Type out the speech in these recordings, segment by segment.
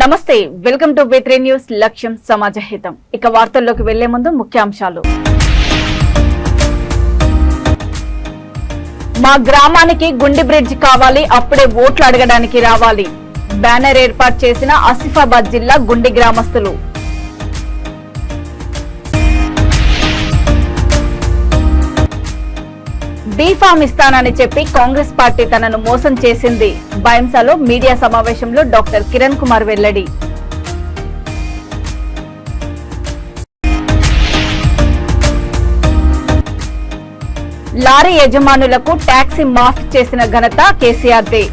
నమస్తే, welcome to V3 news. లక్ష్యం సమాజహితం. ఇక వార్తల్లోకి వెళ్లే ముందు ముఖ్యాంశాలు. మా గ్రామానికి గుండి బ్రిడ్జ్ కావాలి, అప్పుడే ఓట్లు అడగడానికి రావాలి. బ్యానర్ ఏర్పాటు చేసిన ఆసిఫాబాద్ జిల్లా గుండి గ్రామస్తులు. బీఫామ్ ఇస్తానని చెప్పి కాంగ్రెస్ పార్టీ తనను మోసం చేసింది. బైంసాలో మీడియా సమావేశంలో డాక్టర్ కిరణ్ కుమార్ వెల్లడి. లారీ యజమానులకు ట్యాక్సీ మాఫ్ చేసిన ఘనత కేసీఆర్దే.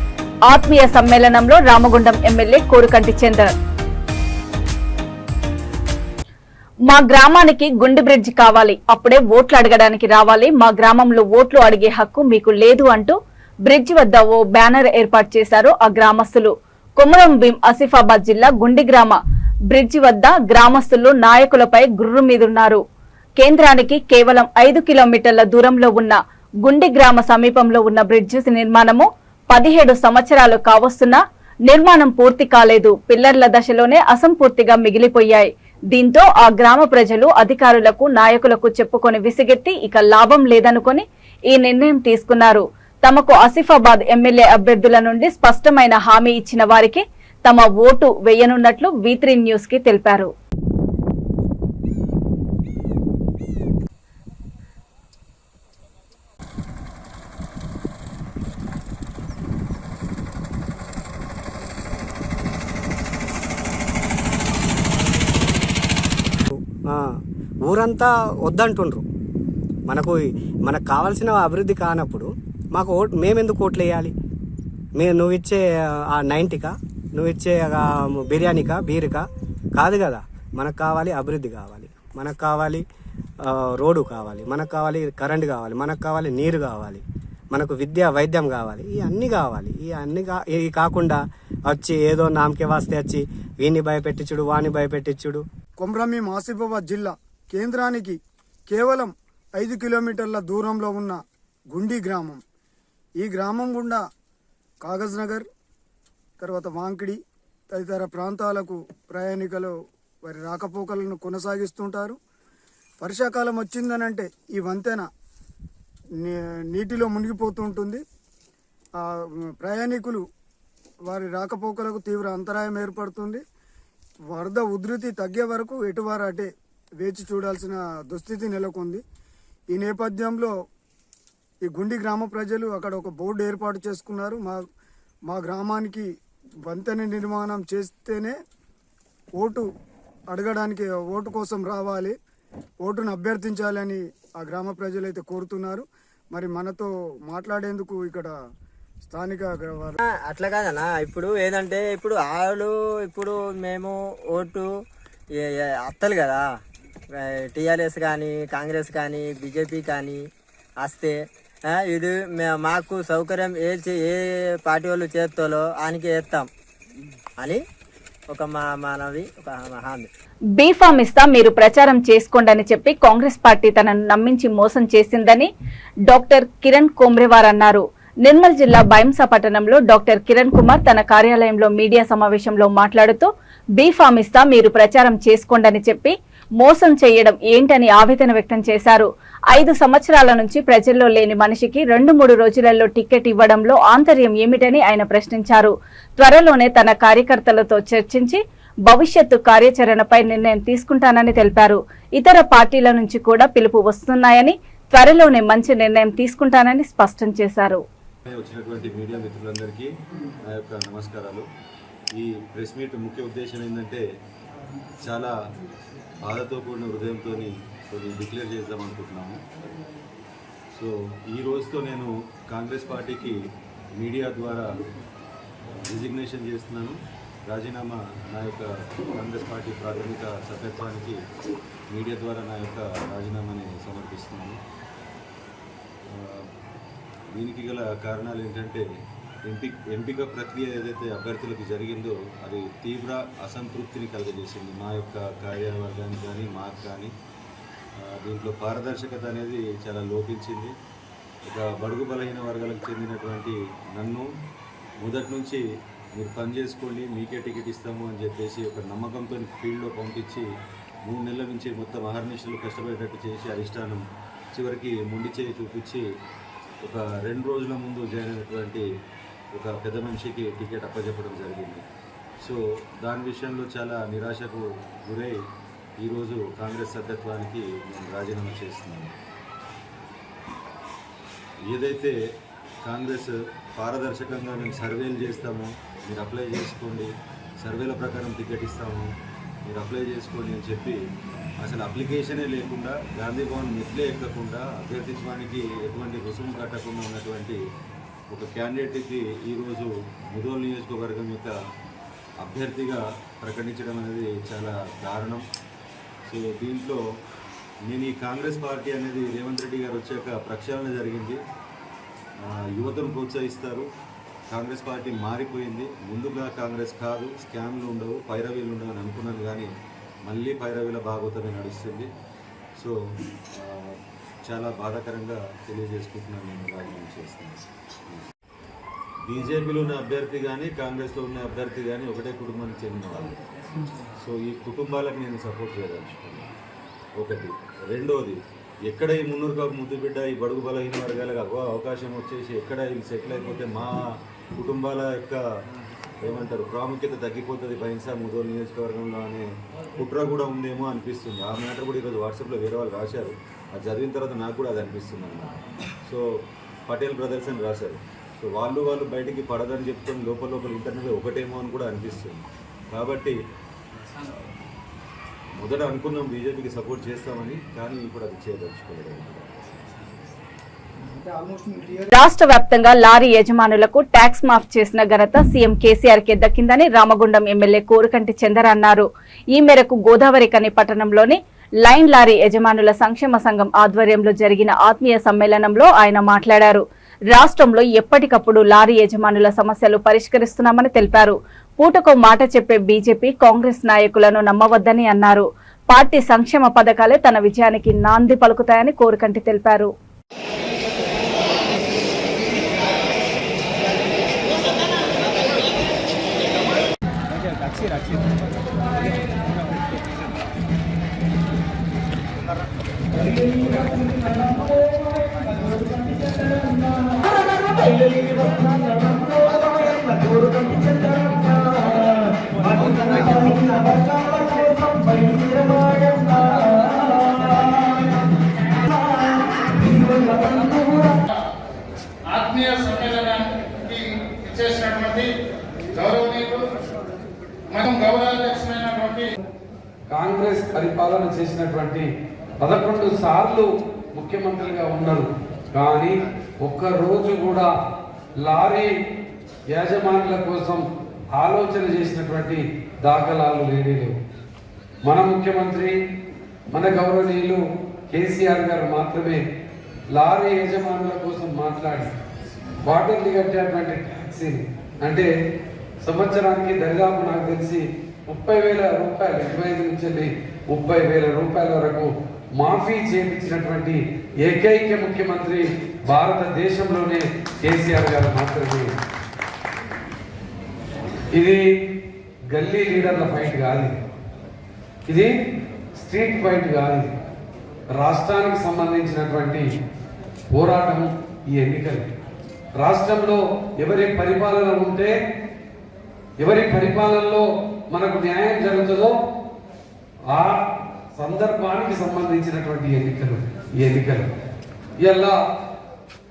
ఆత్మీయ సమ్మేళనంలో రామగుండం ఎమ్మెల్యే కోరుకంటి చంద్ర. మా గ్రామానికి గుండి బ్రిడ్జి కావాలి, అప్పుడే ఓట్లు అడగడానికి రావాలి. మా గ్రామంలో ఓట్లు అడిగే హక్కు మీకు లేదు అంటూ బ్రిడ్జి వద్ద ఓ బ్యానర్ ఏర్పాటు చేశారు ఆ గ్రామస్తులు. కొమరం భీం ఆసిఫాబాద్ జిల్లా గుండి గ్రామ బ్రిడ్జి వద్ద గ్రామస్తులు నాయకులపై గుర్రు మీదున్నారు. కేంద్రానికి కేవలం 5 కిలోమీటర్ల దూరంలో ఉన్న గుండి గ్రామ సమీపంలో ఉన్న బ్రిడ్జి నిర్మాణము 17 సంవత్సరాలు కావస్తున్నా నిర్మాణం పూర్తి కాలేదు. పిల్లర్ల దశలోనే అసంపూర్తిగా మిగిలిపోయాయి. దీంతో ఆ గ్రామ ప్రజలు అధికారులకు నాయకులకు చెప్పుకొని విసిగెత్తి ఇక లాభం లేదనుకొని ఈ నిర్ణయం తీసుకున్నారు. తమకు ఆసిఫాబాద్ ఎమ్మెల్యే అభ్యర్థుల నుండి స్పష్టమైన హామీ ఇచ్చిన వారికి తమ ఓటు వేయనున్నట్లు V3 న్యూస్ కి తెలిపారు. ఊరంతా వద్దంటుండ్రు. మనకు కావాల్సిన అభివృద్ధి కానప్పుడు మాకు మేమెందుకు ఓట్లు వేయాలి? నువ్వు ఇచ్చే ఆ 90కా, నువ్వు ఇచ్చే బిర్యానీకా, బీరుకా కాదు కదా. మనకు కావాలి అభివృద్ధి కావాలి, మనకు కావాలి రోడ్డు కావాలి, మనకు కావాలి కరెంటు కావాలి, మనకు కావాలి నీరు కావాలి, మనకు విద్య వైద్యం కావాలి. ఇవన్నీ కావాలి. ఇవి కాకుండా వచ్చి ఏదో నామకే వాస్తే వచ్చి వీడిని భయపెట్టించుడు, వాడిని భయపెట్టించుడు. కొమరం భీం ఆసిఫాబాద్ జిల్లా కేంద్రానికి కేవలం 5 కిలోమీటర్ల దూరంలో ఉన్న గుండి గ్రామం. ఈ గ్రామం గుండా కాగజ్ నగర్, తర్వాత వాంకిడి తదితర ప్రాంతాలకు ప్రయాణికులు వారి రాకపోకలను కొనసాగిస్తుంటారు. వర్షాకాలం వచ్చిందనంటే ఈ వంతెన నీటిలో మునిగిపోతుంటుంది. ప్రయాణికులు వారి రాకపోకలకు తీవ్ర అంతరాయం ఏర్పడుతుంది. వరద ఉధృతి తగ్గే వరకు ఎటువారు అటే వేచి చూడాల్సిన దుస్థితి నెలకొంది. ఈ నేపథ్యంలో ఈ గుండి గ్రామ ప్రజలు అక్కడ ఒక బోర్డు ఏర్పాటు చేసుకున్నారు. మా గ్రామానికి వంతెన నిర్మాణం చేస్తేనే ఓటు అడగడానికి, ఓటు కోసం రావాలి, ఓటును అభ్యర్థించాలని ఆ గ్రామ ప్రజలు అయితే కోరుతున్నారు. మరి మనతో మాట్లాడేందుకు ఇక్కడ స్థానిక అట్లా కాదన్నా. ఇప్పుడు ఏదంటే ఇప్పుడు మేము ఓటు అత్తలు కదా, టీఆర్ఎస్ కానీ కాంగ్రెస్ కానీ బీజేపీ కానీ వస్తే ఇది మాకు సౌకర్యం ఏ పార్టీ వాళ్ళు చేస్తాలో ఆయనకి వేస్తాం అని ఒక మనవి, ఒక హామీ. బీఫామ్ ఇస్తా, మీరు ప్రచారం చేసుకోండి అని చెప్పి కాంగ్రెస్ పార్టీ తనను నమ్మించి మోసం చేసిందని డాక్టర్ కిరణ్ కోమ్రేవార్ అన్నారు. నిర్మల్ జిల్లా బైంసా పట్టణంలో డాక్టర్ కిరణ్ కుమార్ తన కార్యాలయంలో మీడియా సమావేశంలో మాట్లాడుతూ బీఫామ్ ఇస్తా, మీరు ప్రచారం చేసుకోండి చెప్పి మోసం చేయడం ఏంటని ఆవేదన వ్యక్తం చేశారు. 5 సంవత్సరాల నుంచి ప్రజల్లో లేని మనిషికి 2-3 రోజులలో టికెట్ ఇవ్వడంలో ఆంతర్యం ఏమిటని ఆయన ప్రశ్నించారు. త్వరలోనే తన కార్యకర్తలతో చర్చించి భవిష్యత్తు కార్యాచరణపై నిర్ణయం తీసుకుంటానని తెలిపారు. ఇతర పార్టీల నుంచి కూడా పిలుపు వస్తున్నాయని, త్వరలోనే మంచి నిర్ణయం తీసుకుంటానని స్పష్టం చేశారు. వచ్చినటువంటి మీడియా మిత్రులందరికీ నా యొక్క నమస్కారాలు. ఈ ప్రెస్ మీట్ ముఖ్య ఉద్దేశం ఏంటంటే చాలా బాధతో కూడిన హృదయంతో డిక్లేర్ చేద్దాం అనుకుంటున్నాము. సో ఈ రోజుతో నేను కాంగ్రెస్ పార్టీకి మీడియా ద్వారా రిజిగ్నేషన్ చేస్తున్నాను. రాజీనామా, నా యొక్క కాంగ్రెస్ పార్టీ ప్రాథమిక సభ్యత్వానికి మీడియా ద్వారా నా యొక్క రాజీనామాని సమర్పిస్తున్నాను. దీనికి గల కారణాలు ఏంటంటే ఎంపిక ప్రక్రియ ఏదైతే అభ్యర్థులకు జరిగిందో అది తీవ్ర అసంతృప్తిని కలుగజేసింది మా యొక్క కార్యవర్గానికి కానీ మాకు కానీ. దీంట్లో పారదర్శకత అనేది చాలా లోపించింది. ఒక బడుగు బలహీన వర్గాలకు చెందినటువంటి నన్ను మొదటి నుంచి మీరు పని చేసుకోండి, మీకే టికెట్ ఇస్తాము అని చెప్పేసి ఒక నమ్మకంతో ఫీల్డ్లో పంపించి 3 నెలల నుంచి మొత్తం అహర్నిశలు కష్టపడేటట్టు చేసి అధిష్టానం చివరికి మొండి చేయి చూపించి ఒక 2 రోజుల ముందు జాయిన్ అయినటువంటి ఒక పెద్ద మనిషికి టికెట్ అప్పచెప్పడం జరిగింది. సో దాని విషయంలో చాలా నిరాశకు గురై ఈరోజు కాంగ్రెస్ సభ్యత్వానికి నేను రాజీనామా చేస్తున్నాను. ఏదైతే కాంగ్రెస్ పారదర్శకంగా మేము సర్వేలు చేస్తాము, మీరు అప్లై చేసుకోండి, సర్వేల ప్రకారం టికెట్ ఇస్తాము, మీరు అప్లై చేసుకోండి అని చెప్పి అసలు అప్లికేషనే లేకుండా గాంధీ భవన్ మెట్లే ఎక్కకుండా అభ్యర్థిత్వానికి ఎటువంటి రుసుము కట్టకుండా ఉన్నటువంటి ఒక క్యాండిడేట్కి ఈరోజు ముదోల్ నియోజకవర్గం యొక్క అభ్యర్థిగా ప్రకటించడం అనేది చాలా దారుణం. సో దీంట్లో నేను ఈ కాంగ్రెస్ పార్టీ అనేది రేవంత్ రెడ్డి గారు వచ్చాక ప్రక్షాళన జరిగింది, యువతను ప్రోత్సహిస్తారు, కాంగ్రెస్ పార్టీ మారిపోయింది. ముందుగా కాంగ్రెస్ కాదు, స్కామ్లు ఉండవు, పైరవీలు ఉండవు అని అనుకున్నాను, కానీ మళ్ళీ పైరవీల భాగవతమే నడుస్తుంది. సో చాలా బాధాకరంగా తెలియజేసుకుంటున్నాను, నేను రాజీనామా చేస్తున్నాను. బీజేపీలో ఉన్న అభ్యర్థి కానీ కాంగ్రెస్లో ఉన్న అభ్యర్థి కానీ ఒకటే కుటుంబానికి చెందిన వాళ్ళు. సో ఈ కుటుంబాలకు నేను సపోర్ట్ చేయదలుచుకున్నాను. ఒకటి. రెండోది, ఎక్కడ ఈ మున్నూరు కాపు ముద్దు బిడ్డ ఈ బడుగు బలహీన వర్గాలకు అవకాశం వచ్చేసి ఎక్కడ వీళ్ళు సెటిల్ అయిపోతే మా కుటుంబాల యొక్క ఏమంటారు ప్రాముఖ్యత తగ్గిపోతుంది బైన్సా ముదోల్ నియోజకవర్గంలో అనే కుట్ర కూడా ఉందేమో అనిపిస్తుంది. ఆ మ్యాటర్ కూడా ఈరోజు వాట్సాప్లో వేరే వాళ్ళు రాశారు, అది చదివిన తర్వాత నాకు కూడా అది అనిపిస్తుంది అన్నమాట. సో పటేల్ బ్రదర్స్ అని రాశారు. సో వాళ్ళు బయటికి పడదని చెప్తాం, లోపల ఇంటర్నెట్ ఒకటేమో అని కూడా అనిపిస్తుంది. కాబట్టి మొదట అనుకున్నాం బీజేపీకి సపోర్ట్ చేస్తామని, కానీ ఇప్పుడు అది చేయదలుచుకోలేదు. రాష్ట్ర వ్యాప్తంగా లారీ యజమానులకు ట్యాక్స్ మాఫ్ చేసిన ఘనత సీఎం కేసీఆర్ కే దక్కిందని రామగుండం ఎమ్మెల్యే కోరుకంటి చందర్ అన్నారు. ఈ మేరకు గోదావరి కని పట్టణంలోని లైన్ లారీ యజమానుల సంక్షేమ సంఘం ఆధ్వర్యంలో జరిగిన ఆత్మీయ సమ్మేళనంలో ఆయన మాట్లాడారు. రాష్ట్రంలో ఎప్పటికప్పుడు లారీ యజమానుల సమస్యలు పరిష్కరిస్తున్నామని తెలిపారు. పూటకో మాట చెప్పే బీజేపీ కాంగ్రెస్ నాయకులను నమ్మవద్దని అన్నారు. పార్టీ సంక్షేమ పథకాలే తన విజయానికి నాంది పలుకుతాయని కోరుకంటి తెలిపారు. ఆత్మీయ సమ్మేళనానికి ఇచ్చేసినటువంటి గౌరవనీయులు మనం గౌరవాధ్యక్షులైనటువంటి కాంగ్రెస్ పరిపాలన చేసినటువంటి 11 సార్లు ముఖ్యమంత్రిగా ఉన్నారు, కానీ ఒక్కరోజు కూడా లారీ యాజమానుల కోసం ఆలోచన చేసినటువంటి దాఖలాలు లేవు. మన ముఖ్యమంత్రి మన గౌరవనీయులు కేసీఆర్ గారు మాత్రమే లారీ యజమానుల కోసం మాట్లాడి వాటిని కట్టేటువంటి ట్యాక్సీని అంటే సంవత్సరానికి దరిదాపు నాకు తెలిసి 30,000 రూపాయలు 25 నుంచి 30,000 రూపాయల వరకు మాఫీ చేయించినటువంటి ఏకైక ముఖ్యమంత్రి భారతదేశంలోనే కేసీఆర్ గారు మాత్రమే. ఇది గల్లీ లీడర్ల ఫైట్ కాదు, ఇది స్ట్రీట్ ఫైట్ కాదు, రాష్ట్రానికి సంబంధించినటువంటి పోరాటం. ఈ ఎన్నికలు రాష్ట్రంలో ఎవరి పరిపాలన ఉంటే, ఎవరి పరిపాలనలో మనకు న్యాయం జరుగుతుందో ఆ సందర్భానికి సంబంధించినటువంటి ఎన్నికలు. ఈ ఎన్నికలు ఇలా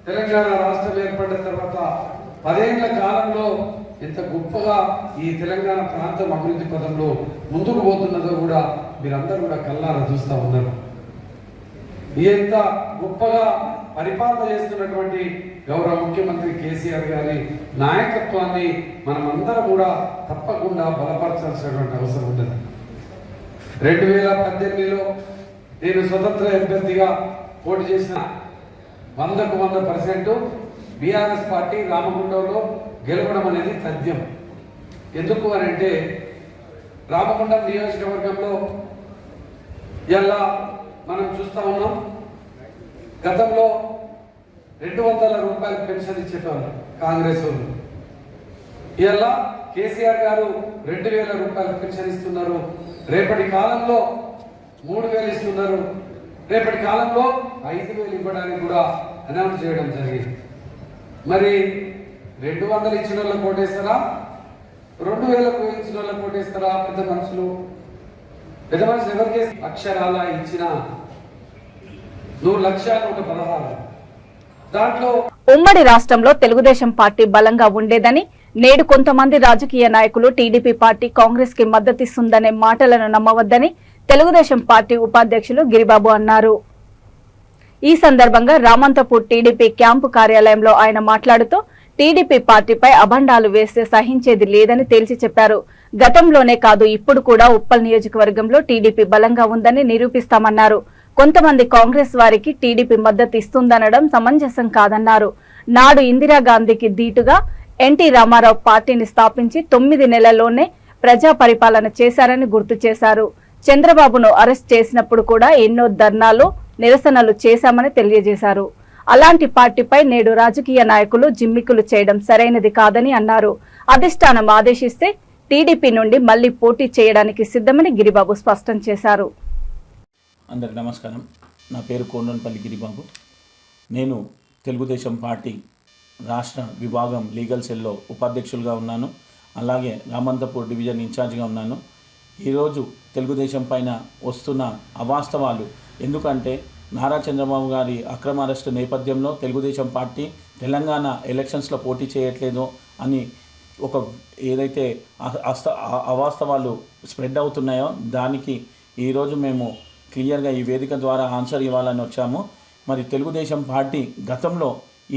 తెలంగాణ రాష్ట్రం ఏర్పడిన తర్వాత 10 ఏళ్ల కాలంలో ఎంత గొప్పగా ఈ తెలంగాణ ప్రాంతం అభివృద్ధి పదంలో ముందుకు పోతున్నదో కూడా మీరందరూ కూడా కళ్ళారా చూస్తూ ఉన్నారు. ఎంత గొప్పగా పరిపాలన చేస్తున్నటువంటి గౌరవ ముఖ్యమంత్రి కేసీఆర్ గారి నాయకత్వాన్ని మనమందరం కూడా తప్పకుండా బలపరచాల్సినటువంటి అవసరం ఉన్నది. 2018లో నేను స్వతంత్ర అభ్యర్థిగా పోటీ చేసిన 100కు 100% బీఆర్ఎస్ పార్టీ రామగుండంలో గెలవడం అనేది తథ్యం. ఎందుకు అని అంటే రామగుండం నియోజకవర్గంలో ఇలా మనం చూస్తా ఉన్నాం, గతంలో 200 రూపాయలు పెన్షన్ ఇచ్చేటవాళ్ళు కాంగ్రెస్ వాళ్ళు. ఇలా కేసీఆర్ గారు 2000 రూపాయలు పెన్షన్ ఇస్తున్నారు, రేపటి కాలంలో 3000 ఇస్తున్నారు, రేపటి కాలంలో 5000 ఇవ్వడానికి కూడా అనౌన్స్ చేయడం జరిగింది. మరి 200 ఇచ్చిన వాళ్ళకి ఓటేస్తారా, 2000కు ఇచ్చిన వాళ్ళకి ఓటేస్తారా? పెద్ద మనుషులు ఎవరికి అక్షరాల ఇచ్చిన 100,116 దాంట్లో ఉమ్మడి రాష్ట్రంలో తెలుగుదేశం పార్టీ బలంగా ఉండేదని, నేడు కొంతమంది రాజకీయ నాయకులు టీడీపీ పార్టీ కాంగ్రెస్ కి మద్దతిస్తుందనే మాటలను నమ్మవద్దని తెలుగుదేశం పార్టీ ఉపాధ్యక్షులు గిరిబాబు అన్నారు. ఈ సందర్భంగా రామంతపూర్ టీడీపీ క్యాంపు కార్యాలయంలో ఆయన మాట్లాడుతూ టీడీపీ పార్టీపై అభండాలు వేస్తే సహించేది లేదని తేల్చి చెప్పారు. గతంలోనే కాదు ఇప్పుడు కూడా ఉప్పల్ నియోజకవర్గంలో టీడీపీ బలంగా ఉందని నిరూపిస్తామన్నారు. కొంతమంది కాంగ్రెస్ వారికి టీడీపీ మద్దతు ఇస్తుందనడం సమంజసం కాదన్నారు. నాడు ఇందిరాగాంధీకి ధీటుగా ఎన్టీ రామారావు పార్టీని స్థాపించి 9 నెలల్లోనే ప్రజా పరిపాలన చేశారని గుర్తు చేశారు. చంద్రబాబును అరెస్ట్ చేసినప్పుడు కూడా ఎన్నో ధర్నాలు, నిరసనలు చేశామని తెలియజేశారు. అలాంటి పార్టీపై నేడు రాజకీయ నాయకులు జిమ్మికులు చేయడం సరైనది కాదని అన్నారు. అధిష్టానం ఆదేశిస్తే టీడీపీ నుండి మళ్లీ పోటీ చేయడానికి సిద్ధమని గిరిబాబు స్పష్టం చేశారు. అందరికి నమస్కారం. నా పేరు కోండన్పల్లి గిరిబాబు. నేను తెలుగుదేశం పార్టీ రాష్ట్ర విభాగం లీగల్ సెల్లో ఉపాధ్యక్షులుగా ఉన్నాను. అలాగే రామంతపూర్ డివిజన్ ఇన్ఛార్జ్గా ఉన్నాను. ఈరోజు తెలుగుదేశం పైన వస్తున్న అవాస్తవాలు, ఎందుకంటే నారా చంద్రబాబు గారి అక్రమ అరెస్టు నేపథ్యంలో తెలుగుదేశం పార్టీ తెలంగాణ ఎలక్షన్స్లో పోటీ చేయట్లేదు అని ఒక ఏదైతే అవాస్తవాలు స్ప్రెడ్ అవుతున్నాయో దానికి ఈరోజు మేము క్లియర్గా ఈ వేదిక ద్వారా ఆన్సర్ ఇవ్వాలని వచ్చాము. మరి తెలుగుదేశం పార్టీ గతంలో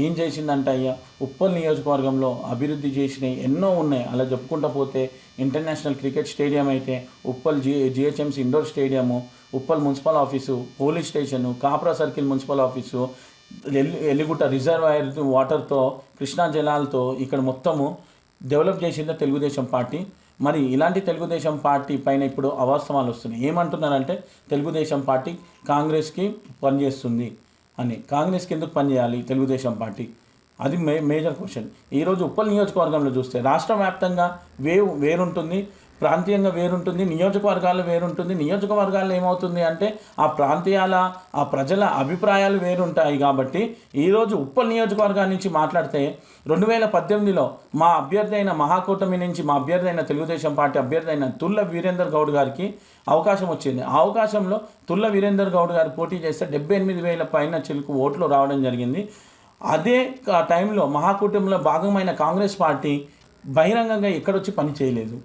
ఏం చేసిందంటే అయ్యా, ఉప్పల్ నియోజకవర్గంలో అభివృద్ధి చేసినవి ఎన్నో ఉన్నాయి. అలా చెప్పుకుంటూ పోతే ఇంటర్నేషనల్ క్రికెట్ స్టేడియం అయితే, Uppal GHMC indoor stadium, Uppal municipal office, police station, Kapra circle municipal office, Elligutta reservoir వాటర్తో, కృష్ణా జలాలతో ఇక్కడ మొత్తము డెవలప్ చేసిందే తెలుగుదేశం పార్టీ. మరి ఇలాంటి తెలుగుదేశం పార్టీ పైన ఇప్పుడు అవాస్తవాలు వస్తున్నాయి. ఏమంటున్నారంటే తెలుగుదేశం పార్టీ కాంగ్రెస్కి పనిచేస్తుంది అని. కాంగ్రెస్కి ఎందుకు పనిచేయాలి తెలుగుదేశం పార్టీ? అది మేజర్ క్వశ్చన్. ఈరోజు ఉప్పల్ నియోజకవర్గంలో చూస్తే రాష్ట్ర వ్యాప్తంగా వేరుంటుంది, ప్రాంతీయంగా వేరుంటుంది, నియోజకవర్గాలు వేరుంటుంది. నియోజకవర్గాల్లో ఏమవుతుంది అంటే ఆ ప్రాంతీయాల, ఆ ప్రజల అభిప్రాయాలు వేరుంటాయి. కాబట్టి ఈరోజు ఉప్పల్ నియోజకవర్గాల నుంచి మాట్లాడితే 2018లో మా అభ్యర్థి అయిన మహాకూటమి నుంచి మా అభ్యర్థి అయిన తెలుగుదేశం పార్టీ అభ్యర్థి అయిన తుల్ల వీరేందర్ గౌడ్ గారికి అవకాశం వచ్చింది. ఆ అవకాశంలో తుల్ల వీరేందర్ గౌడ్ గారు పోటీ చేస్తే 78,000 పైన చిలుకు ఓట్లు రావడం జరిగింది. అదే టైంలో మహాకూటమిలో భాగమైన కాంగ్రెస్ పార్టీ బహిరంగంగా ఎక్కడొచ్చి పని చేయలేదు.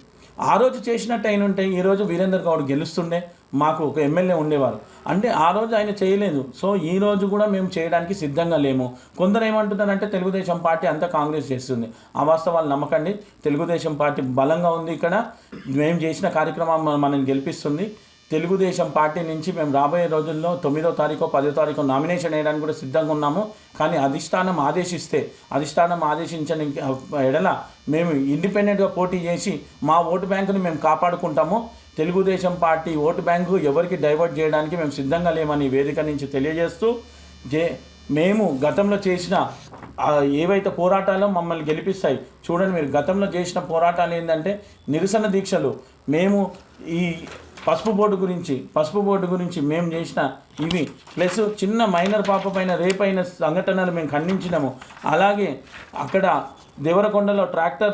ఆ రోజు చేసినట్టు అయిన ఉంటే ఈరోజు వీరేందర్ గౌడ్ గెలుస్తుండే, మాకు ఒక ఎమ్మెల్యే ఉండేవారు. అంటే ఆ రోజు ఆయన చేయలేదు. సో ఈ రోజు కూడా మేము చేయడానికి సిద్ధంగా లేము. కొందరు ఏమంటున్నారంటే తెలుగుదేశం పార్టీ అంతా కాంగ్రెస్ చేస్తుంది. ఆ వాస్తవాలు నమ్మకండి. తెలుగుదేశం పార్టీ బలంగా ఉంది. ఇక్కడ మేము చేసిన కార్యక్రమం మనం గెలిపిస్తుంది. తెలుగుదేశం పార్టీ నుంచి మేము రాబోయే రోజుల్లో 9వ తారీఖు 10వ తారీఖు నామినేషన్ వేయడానికి కూడా సిద్ధంగా ఉన్నాము. కానీ అధిష్టానం ఆదేశించని ఎడల మేము ఇండిపెండెంట్గా పోటీ చేసి మా ఓటు బ్యాంకుని మేము కాపాడుకుంటాము. తెలుగుదేశం పార్టీ ఓటు బ్యాంకు ఎవరికి డైవర్ట్ చేయడానికి మేము సిద్ధంగా లేమని వేదిక నుంచి తెలియజేస్తూ, మేము గతంలో చేసిన ఏవైతే పోరాటాలు మమ్మల్ని గెలిపిస్తాయి. చూడండి, మీరు గతంలో చేసిన పోరాటాలు ఏంటంటే నిరసన దీక్షలు. మేము ఈ పసుపు బోర్డు గురించి మేము చేసిన ఇవి ప్లస్ చిన్న మైనర్ పాప పైన రేపైన సంఘటనలు మేము ఖండించినాము. అలాగే అక్కడ దేవరకొండలో ట్రాక్టర్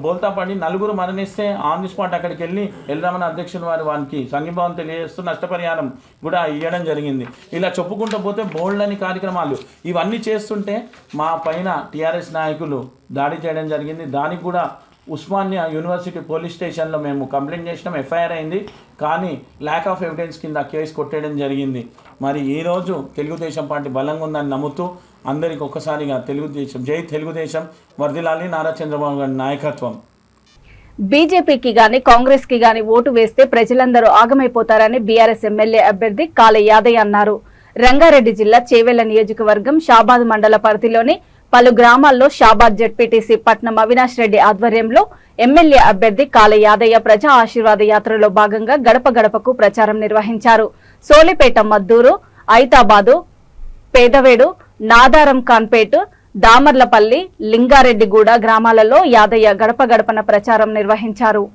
బోల్తా పడి 4 మరణిస్తే ఆన్ ది స్పాట్ అక్కడికి వెళ్ళి ఎల్రమణ అధ్యక్షులు వారికి సంఘీభావం తెలియజేస్తూ నష్టపరిహారం కూడా ఇవ్వడం జరిగింది. ఇలా చెప్పుకుంటూ పోతే బోల్డని కార్యక్రమాలు ఇవన్నీ చేస్తుంటే మా పైన టీఆర్ఎస్ నాయకులు దాడి చేయడం జరిగింది. దానికి కూడా ఉస్మానియా యూనివర్సిటీ పోలీస్ స్టేషన్లో మేము కంప్లైంట్ చేసినాం, ఎఫ్ఐఆర్ అయింది. కానీ ల్యాక్ ఆఫ్ ఎవిడెన్స్ కింద కేసు కొట్టేయడం జరిగింది. మరి ఈరోజు తెలుగుదేశం పార్టీ బలంగా ఉందని నమ్ముతూ అందరికి ఒక్కసారిగా తెలుగుదేశం జై తెలుగుదేశం, వర్ధిల్లాలి నారా చంద్రబాబు గారి నాయకత్వం. బీజేపీకి గాని కాంగ్రెస్ కి గాని ఓటు వేస్తే ప్రజలందరూ ఆగమైపోతారని బీఆర్ఎస్ ఎమ్మెల్యే అభ్యర్థి కాళ యాదయ్య అన్నారు. రంగారెడ్డి జిల్లా చేవెళ్ల నియోజకవర్గం షాబాద్ మండల పరిధిలోని పలు గ్రామాల్లో షాబాద్ జెడ్పీటీసీ పట్నం అవినాష్ రెడ్డి ఆధ్వర్యంలో ఎమ్మెల్యే అభ్యర్థి కాళ యాదయ్య ప్రజా ఆశీర్వాద యాత్రలో భాగంగా గడప గడపకు ప్రచారం నిర్వహించారు. సోలిపేట, మద్దూరు, ఐతాబాదు, పేదవేడు, నాదారం ఖాన్పేట్, దామర్లపల్లి, లింగారెడ్డిగూడ గ్రామాలలో యాదయ్య గడప గడపన ప్రచారం నిర్వహించారు.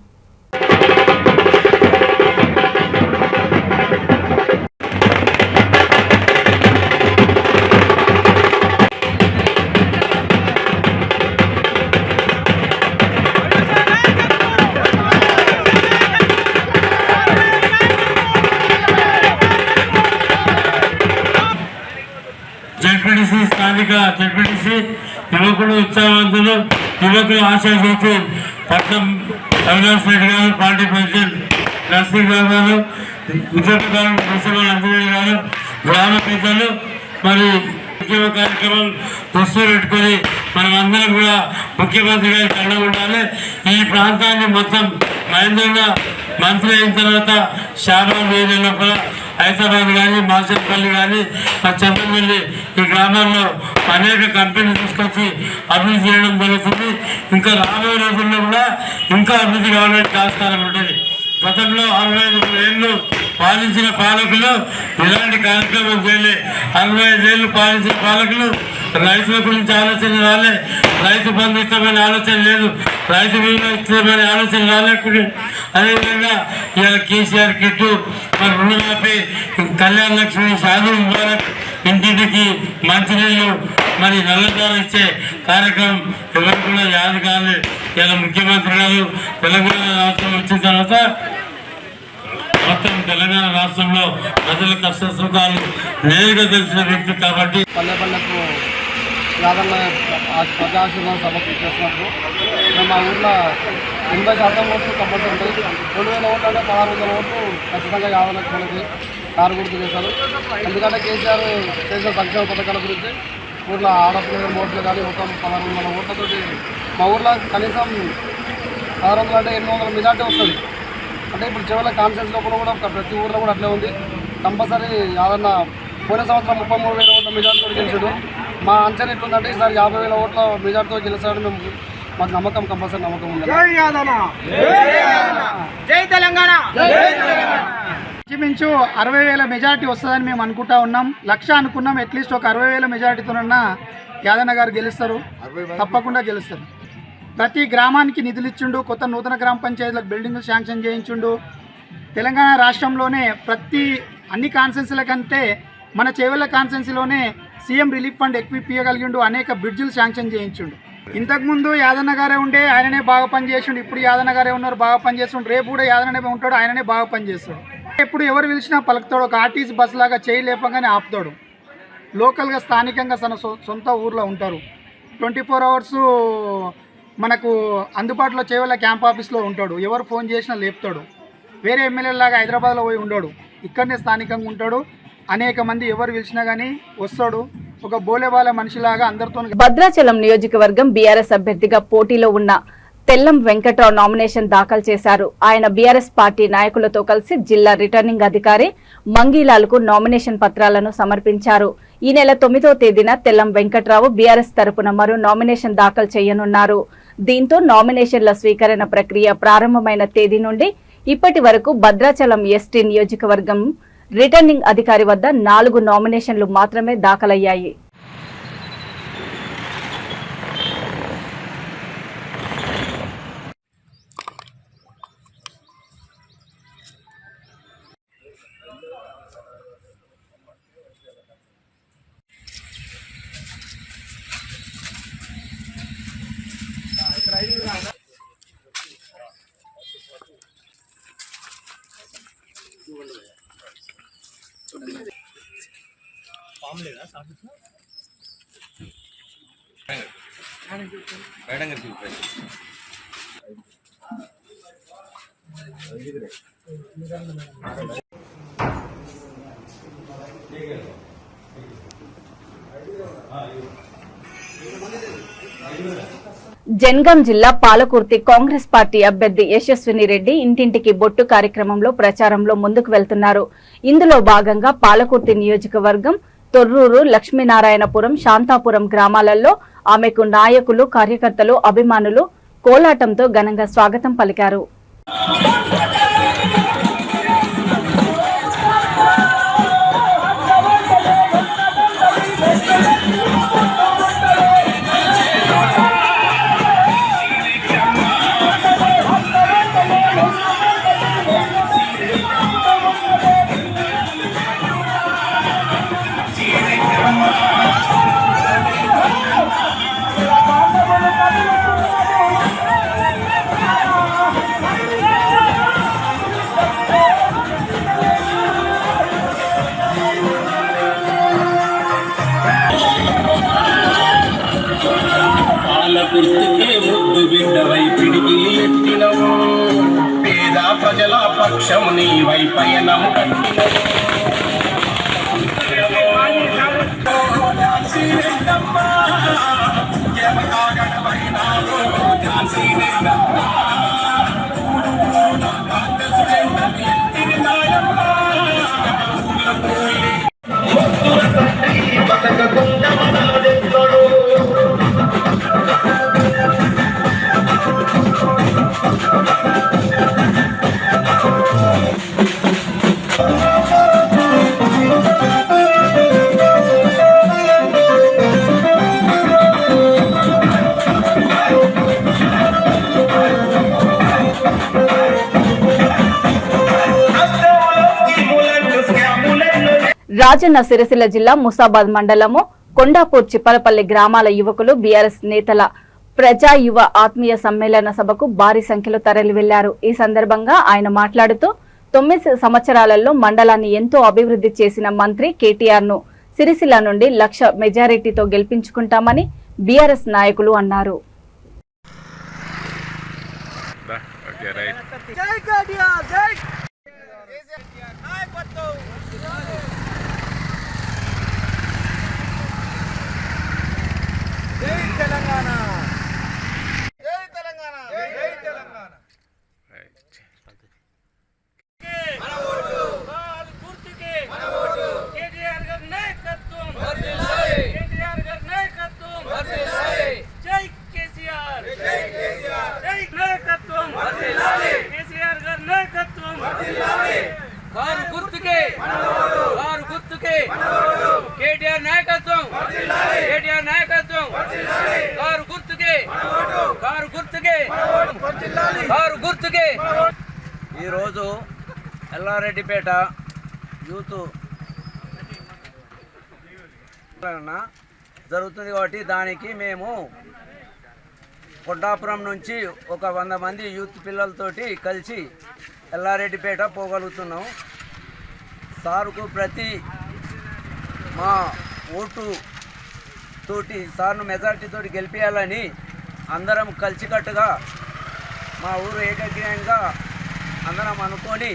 జడ్పీటీసీ స్థానిక జడ్పీటీసీ యువకుడు ఉత్సాహవంతులు యువకులు ఆశాజ్యోతి పట్నం అవినాష్ రెడ్డి గారు, పార్టీ ప్రెసిడెంట్ నరసింహరావు గారు, ఉద్యోగకారులు మున్సిపల్ అంజనేయ గారు, గ్రామ పెద్దలు మరి ఉద్యోగ కార్యక్రమం దృష్టిలో పెట్టుకొని మనం అందరం కూడా ముఖ్యమంత్రి గారికి అండగా ఉండాలి. ఈ ప్రాంతాన్ని మొత్తం మహేంద్ర మంత్రి అయిన తర్వాత శాబాన్ ఏరియాలో కూడా హైదరాబాద్ కానీ మాసంపల్లి కానీ చంద్రపల్లి ఈ గ్రామాల్లో అనేక కంపెనీలు తీసుకొచ్చి అభివృద్ధి చేయడం జరుగుతుంది. ఇంకా రాబోయే రోజుల్లో కూడా ఇంకా అభివృద్ధి కావాలని ఆస్కారం ఉంటుంది. గతంలో 65 ఏళ్ళు పాలించిన పాలకులు ఇలాంటి కార్యక్రమం చేయలే. 65 ఏళ్ళు పాలించిన పాలకులు రైతుల గురించి ఆలోచన రాలే, రైతు బంధు ఇష్టమైన ఆలోచన లేదు, రైతు బీమా ఇష్టమైన ఆలోచన రాలేకుండా అదేవిధంగా ఇవాళ కేసీఆర్ కిట్టు మరి రుణమాఫీ, కళ్యాణ లక్ష్మి, షాదీ ముబారక్, ఇంటింటికి మంచినీళ్ళు మరి నల్లదారు ఇచ్చే కార్యక్రమం ఎవరు కూడా యాద కాలే. ఇలా ముఖ్యమంత్రి గారు తెలంగాణ రాష్ట్రం వచ్చిన తర్వాత మొత్తం తెలంగాణ రాష్ట్రంలో ప్రజల కష్ట సుఖాలు నేరుగా తెలిసిన వ్యక్తి కాబట్టి పల్లె పల్లెకు యాదన్న ప్రజాశీర్వాద సభకు చేసినప్పుడు మేము మా ఊళ్ళో 80% ఓట్లు కంపల్సరీ ఉంటాయి. 2000 ఓట్లు అంటే 1600 ఓట్లు ఖచ్చితంగా యాదన్న కొనకి కారు గుర్తు చేశారు. ఎందుకంటే కేసీఆర్ చేసిన సంక్షేమ పథకాల గురించి ఊళ్ళో ఆడపిల్లల ఓట్లు కానీ మొత్తం 1600 ఓట్లతోటి మా ఊళ్ళో కనీసం 1600 అంటే 800 మెజార్టీ వస్తుంది. అంటే ఇప్పుడు చివరి కాన్ఫరెన్స్లో కూడా ప్రతి ఊళ్ళో కూడా అట్లే ఉంది. కంపల్సరీ యాదన్న పోయిన సంవత్సరం 33,000 ఓట్ల మెజార్టీతో గెలిచాడు. మా అంచనా ఎట్లుందంటే ఈసారి 50,000 ఓట్ల మెజార్టీతో గెలిచాడని మేము మాకు నమ్మకం, కంపల్సరీ నమ్మకం ఉంది. ఇంచుమించు 60,000 మెజార్టీ వస్తుందని మేము అనుకుంటా ఉన్నాం. 1,00,000 అనుకున్నాం. అట్లీస్ట్ ఒక 60,000 మెజార్టీతోనన్నా యాదన్న గారు గెలుస్తారు, తప్పకుండా గెలుస్తారు. ప్రతి గ్రామానికి నిధులు ఇచ్చిండు, కొత్త నూతన గ్రామ పంచాయతీలకు బిల్డింగ్లు శాంక్షన్ చేయించుండు. తెలంగాణ రాష్ట్రంలోనే అన్ని కాన్స్టిట్యున్సీల కంటే మన చేవెళ్ళ కాన్స్టిట్యున్సీలోనే సీఎం రిలీఫ్ ఫండ్ ఎక్కువ ఇవ్వగలిగిండు, అనేక బ్రిడ్జిలు శాంక్షన్ చేయించుండు. ఇంతకుముందు యాదన్న గారే ఉండే, ఆయననే బాగా పనిచేసిండు. ఇప్పుడు యాదన్న గారే ఉన్నారు, బాగా పనిచేస్తుండు. రేపు కూడా యాదన్ననే ఉంటాడు, ఆయననే బాగా పనిచేస్తాడు. ఎప్పుడు ఎవరు పిలిచినా పలుకుతాడు. ఒక ఆర్టీసీ బస్సు లాగా చేయి లేపంగానే ఆపుతాడు. లోకల్గా స్థానికంగా తన సొంత ఊర్లో ఉంటారు. 24 అవర్స్ మనకు అందుబాటులో చేవెళ్ళ క్యాంప్ ఆఫీస్లో ఉంటాడు. ఎవరు ఫోన్ చేసినా లేపుతాడు. వేరే ఎమ్మెల్యేలాగా హైదరాబాద్లో పోయి ఉండడు, ఇక్కడనే స్థానికంగా ఉంటాడు. అనేక మంది ఎవరు పిలిచినా కానీ వస్తాడు. ఒక బోలేబాల మనిషిలాగా అందరితో. భద్రాచలం నియోజకవర్గం బీఆర్ఎస్ అభ్యర్థిగా పోటీలో ఉన్న తెల్లం వెంకట్రావు నామినేషన్ దాఖలు చేశారు. ఆయన బీఆర్ఎస్ పార్టీ నాయకులతో కలిసి జిల్లా రిటర్నింగ్ అధికారి మంగీలాల్కు నామినేషన్ పత్రాలను సమర్పించారు. ఈ నెల 9వ తేదీన తెల్లం వెంకట్రావు బీఆర్ఎస్ తరపున మరో నామినేషన్ దాఖలు చేయనున్నారు. దీంతో నామినేషన్ల స్వీకరణ ప్రక్రియ ప్రారంభమైన తేదీ నుండి ఇప్పటి వరకు భద్రాచలం ఎస్టీ నియోజకవర్గం రిటర్నింగ్ అధికారి వద్ద 4 నామినేషన్లు మాత్రమే దాఖలయ్యాయి. జనగాం జిల్లా పాలకుర్తి కాంగ్రెస్ పార్టీ అభ్యర్థి యశస్విని రెడ్డి ఇంటింటికి బొట్టు కార్యక్రమంలో ప్రచారంలో ముందుకు వెళ్తున్నారు. ఇందులో భాగంగా పాలకుర్తి నియోజకవర్గం తొర్రూరు, లక్ష్మీనారాయణపురం, శాంతాపురం గ్రామాలలో ఆమెకు నాయకులు, కార్యకర్తలు, అభిమానులు కోలాటంతో ఘనంగా స్వాగతం పలికారు. లక్ష్యం నీ వైపయనం రాజన్న సిరిసిల్ల జిల్లా ముసాబాద్ మండలము కొండాపూర్ చిప్పలపల్లి గ్రామాల యువకులు బీఆర్ఎస్ నేతల ప్రజా యువ ఆత్మీయ సమ్మేళన సభకు భారీ సంఖ్యలో తరలి వెళ్లారు. ఈ సందర్భంగా ఆయన మాట్లాడుతూ 9 సంవత్సరాలలో మండలాన్ని ఎంతో అభివృద్ధి చేసిన మంత్రి కేటీఆర్ ను సిరిసిల్ల నుండి 1,00,000 మెజారిటీతో గెలిపించుకుంటామని బీఆర్ఎస్ నాయకులు అన్నారు. ఈరోజు ఎల్లారెడ్డిపేట యూత్ జరుగుతుంది కాబట్టి దానికి మేము కొండాపురం నుంచి ఒక 100 మంది యూత్ పిల్లలతోటి కలిసి ఎల్లారెడ్డిపేట పోగలుగుతున్నాం. సార్కు ప్రతి మా ఓటు తోటి సార్ను మెజార్టీతోటి గెలిపించాలని అందరం కలిసికట్టుగా మా ఊరు ఏకగ్రీయంగా అందరం అనుకొని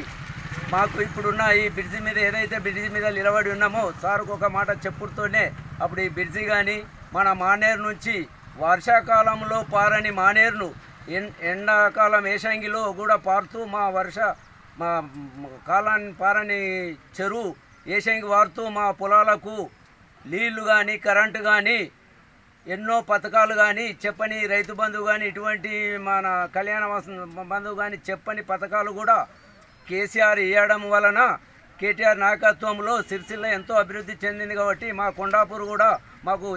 మాకు ఇప్పుడున్న ఈ బ్రిడ్జి మీద ఏదైతే బ్రిడ్జి మీద నిలబడి ఉన్నామో సార్కు ఒక మాట చెప్పుడుతోనే అప్పుడు ఈ బ్రిడ్జి కానీ మన మానేరు నుంచి వర్షాకాలంలో పారని మానేరును ఎండాకాలం ఏషంగిలో కూడా పారుతూ మా కాలాన్ని పారని చెరువు ఏషంగి వారుతూ మా పొలాలకు నీళ్లు కానీ కరెంటు కానీ ఎన్నో పథకాలు కానీ చెప్పని రైతు బంధువు కానీ ఇటువంటి మన కళ్యాణ బంధువు కానీ చెప్పని పథకాలు కూడా కేసీఆర్ ఇవ్వడం వలన కేటీఆర్ నాయకత్వంలో సిరిసిల్ల ఎంతో అభివృద్ధి చెందింది. కాబట్టి మా కొండాపూర్ కూడా మాకు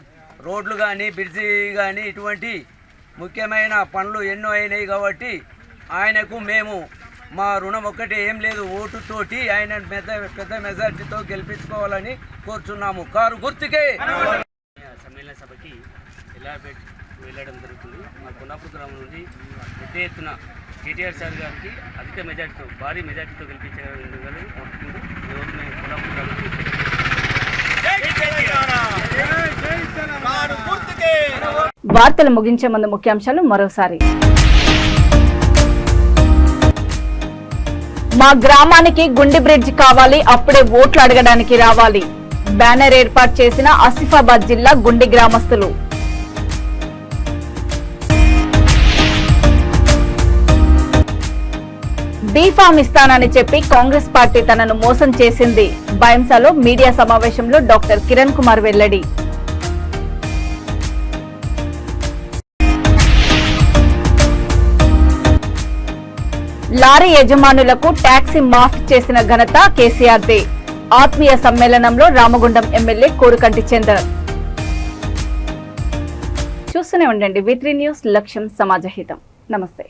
రోడ్లు కానీ బ్రిడ్జి కానీ ఇటువంటి ముఖ్యమైన పనులు ఎన్నో అయినాయి. కాబట్టి ఆయనకు మేము మా రుణం ఒక్కటే ఏం లేదు, ఓటుతోటి ఆయన పెద్ద మెజార్టీతో గెలిపించుకోవాలని కోరుచున్నాము. కారు గుర్తుకే సమ్మేళన సభకి ఎల్లారెడ్డిపేట వెళ్ళడం జరుగుతుంది. మా కొండాపూర్ గ్రామం నుండి పెద్ద ఎత్తున కేటీఆర్ సార్ గారికి అధిక మెజార్టీతో భారీ మెజార్టీతో గెలిపించాలని కోరుకుంటూ ఈరోజు మేము కొండాపూర్ గ్రామానికి వార్తలు ముగించే ముందు ముఖ్యాంశాలు మరోసారి. మా గ్రామానికి గుండి బ్రిడ్జ్ కావాలి, అప్పుడే ఓట్లు అడగడానికి రావాలి. బ్యానర్ ఏర్పాటు చేసిన ఆసిఫాబాద్ జిల్లా గుండి గ్రామస్తులు. బీఫామ్ ఇస్తానని చెప్పి కాంగ్రెస్ పార్టీ తనను మోసం చేసింది. బైంసాలో మీడియా సమావేశంలో డాక్టర్ కిరణ్ కుమార్ వెల్లడి. లారీ యజమానులకు ట్యాక్సీ మాఫ్ చేసిన ఘనత కేసీఆర్దే. ఆత్మీయ సమ్మేళనంలో రామగుండం ఎమ్మెల్యే కోరుకంటి చందర్. చూస్తూనే ఉండండి V3 న్యూస్, లక్ష్యం సమాజహితం. నమస్తే.